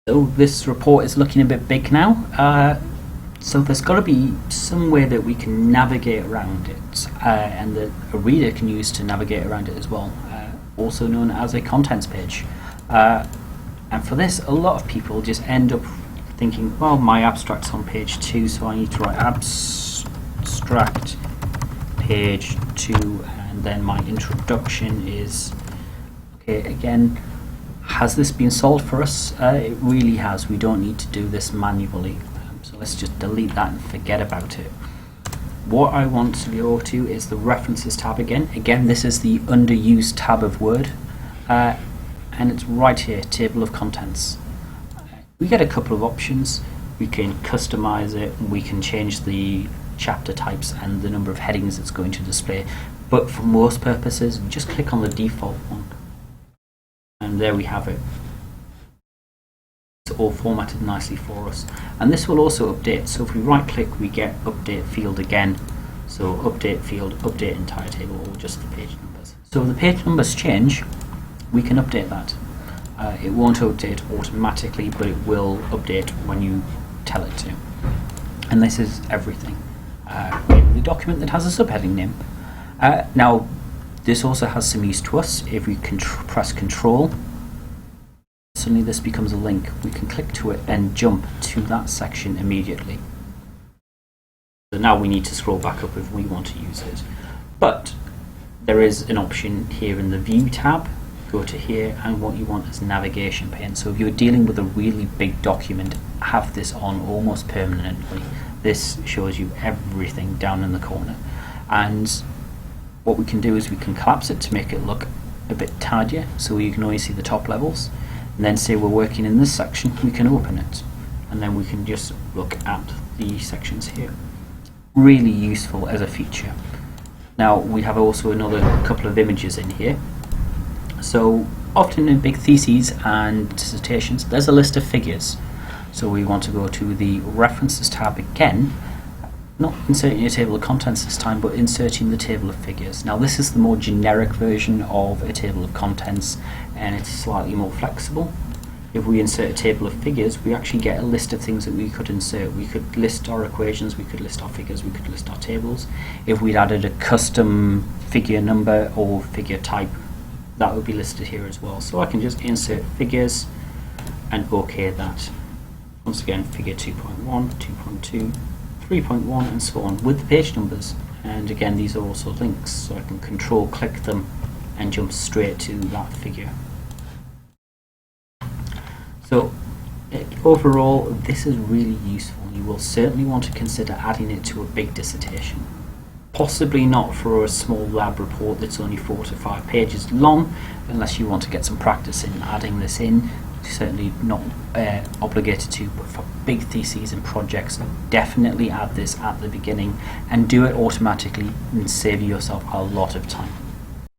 So this report is looking a bit big now. So there's got to be some way that we can navigate around it, and that a reader can use to navigate around it as well, also known as a contents page. And for this, a lot of people just end up thinking, well, my abstract's on page 2, so I need to write abstract page 2, and then my introduction is, okay, again, has this been solved for us? It really has. We don't need to do this manually. So let's just delete that and forget about it. What I want to go to is the References tab again. Again, this is the underused tab of Word. And it's right here, Table of Contents. We get a couple of options. We can customize it, we can change the chapter types and the number of headings it's going to display. But for most purposes, we just click on the default one. And there we have it. It's all formatted nicely for us. And this will also update. So if we right click, we get update field again. So update field, update entire table, or just the page numbers. So if the page numbers change, we can update that. It won't update automatically, but it will update when you tell it to. And this is everything. The document that has a subheading name. Now, this also has some use to us. If we can press Control, suddenly this becomes a link. We can click to it and jump to that section immediately. So now we need to scroll back up if we want to use it. But there is an option here in the View tab. Go to here, and what you want is navigation pane. So if you're dealing with a really big document, have this on almost permanently. This shows you everything down in the corner. And what we can do is we can collapse it to make it look a bit tidier, so you can only see the top levels. And then say we're working in this section, we can open it, and then we can just look at the sections here. Really useful as a feature. Now we have also another couple of images in here. So often in big theses and dissertations, there's a list of figures. So we want to go to the References tab again, not inserting a table of contents this time, but inserting the table of figures. Now this is the more generic version of a table of contents, and it's slightly more flexible. If we insert a table of figures, we actually get a list of things that we could insert. We could list our equations, we could list our figures, we could list our tables. If we'd added a custom figure number or figure type, that would be listed here as well. So I can just insert figures and OK that. Once again, figure 2.1, 2.2, 3.1 and so on with the page numbers. And again, these are also links, so I can control click them and jump straight to that figure. So overall, this is really useful. You will certainly want to consider adding it to a big dissertation. Possibly not for a small lab report that's only 4 to 5 pages long, unless you want to get some practice in adding this in. Certainly not obligated to, but for big theses and projects, definitely add this at the beginning and do it automatically and save yourself a lot of time.